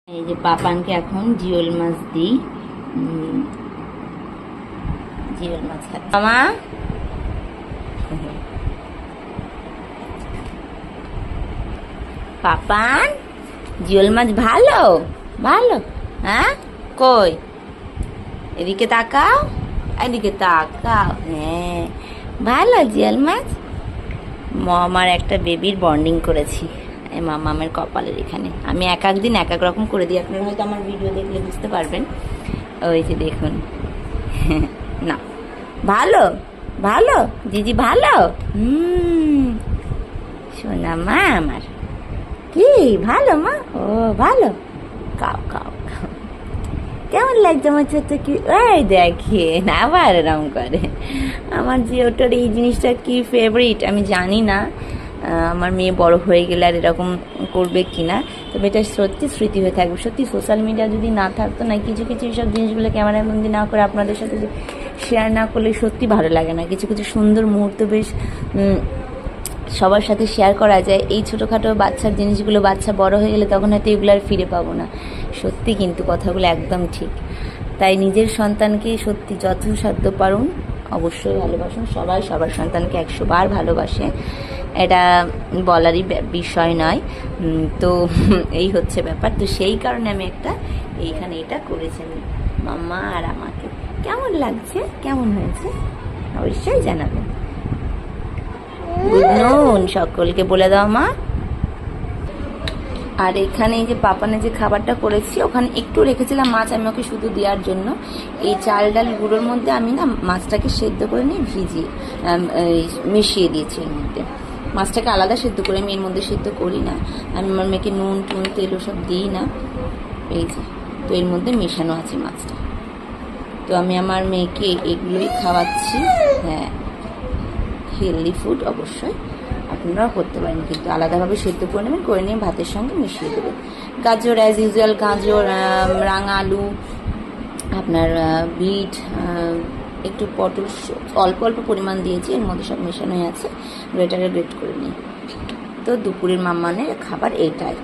এই যে পাপানকে এখন জিওল মাছ দিই। জিওল মাছ খাচ্ছে মামা। পাপান জিওল মাছ ভালো ভালো। হ্যাঁ কই এদিকে তাকাও, এদিকে তাকাও। হ্যাঁ ভালো জিওল মাছ। মামার একটা বেবির বন্ডিং করেছি মামামের কপালের এখানে। আমি এক দিন এক এক রকম করে দিই, আপনারা হয়তো আমার ভিডিও দেখলে বুঝতে পারবেন। ওই যে দেখুন। না ভালো ভালো দিদি ভালো। শোনা মা আমার কি ভালো মা। ও ভালো, খাও খাও খাও। কেমন লাগছে আমার ছোট্ট কি? ওই দেখে না আবার এরম করে। আমার যে ওটার এই জিনিসটা কি ফেভারিট আমি জানি না। আমার মেয়ে বড় হয়ে গেলে আর এরকম করবে কিনা, তবে এটা সত্যি স্মৃতি হয়ে থাকবে। সত্যি সোশ্যাল মিডিয়া যদি না থাকতো না, কিছু কিছু এইসব জিনিসগুলো ক্যামেরায় বন্দি না করে আপনাদের সাথে শেয়ার না করলে সত্যি ভালো লাগে না। কিছু কিছু সুন্দর মুহূর্ত বেশ সবার সাথে শেয়ার করা যায়। এই ছোটোখাটো বাচ্চার জিনিসগুলো বাচ্চা বড় হয়ে গেলে তখন হয়তো এগুলো আর ফিরে পাবো না। সত্যি কিন্তু কথাগুলো একদম ঠিক। তাই নিজের সন্তানকে সত্যি যথাসাধ্য পারুন অবশ্যই ভালোবাসুন। সবাই সবার সন্তানকে 100 বার ভালোবাসে, এটা বলারই বিষয় নয়। তো এই হচ্ছে ব্যাপার। তো সেই কারণে আমি এইখানে এটা করেছি মাম্মা আর আমাকে। কেমন লাগছে, কেমন হয়েছে অবশ্যই জানাবেন। গুড নুন সকলকে বলে দাও মা। আর এখানে এই যে পাপানে যে খাবারটা করেছি ওখানে একটু রেখেছিলাম মাছ আমি ওকে শুধু দেওয়ার জন্য। এই চাল ডাল গুঁড়োর মধ্যে আমি না মাছটাকে সেদ্ধ করে নিয়ে ভিজিয়ে মিশিয়ে দিয়েছি। এর মধ্যে মাছটাকে আলাদা সেদ্ধ করে আমি এর মধ্যে সেদ্ধ করি না। আমি আমার মেয়েকে নুন টুন তেল ওসব দিই না। এই যে তো এর মধ্যে মেশানো আছে মাছটা। তো আমি আমার মেয়েকে এগুলোই খাওয়াচ্ছি। হ্যাঁ হেলদি ফুড অবশ্যই আপনারাও করতে পারেন, কিন্তু আলাদাভাবে সেদ্ধ করে নেবেন, করে নিয়ে ভাতের সঙ্গে মিশিয়ে দেবেন। গাজর অ্যাজ ইউজুয়াল, গাজর, রাঙা আলু, আপনার বিট, একটু পটল অল্প অল্প পরিমাণ দিয়েছি, এর মধ্যে সব মেশানোই আছে। গ্রেটারে গ্রেট করে নিই। তো দুপুরের মাম্মানের খাবার এইটাই।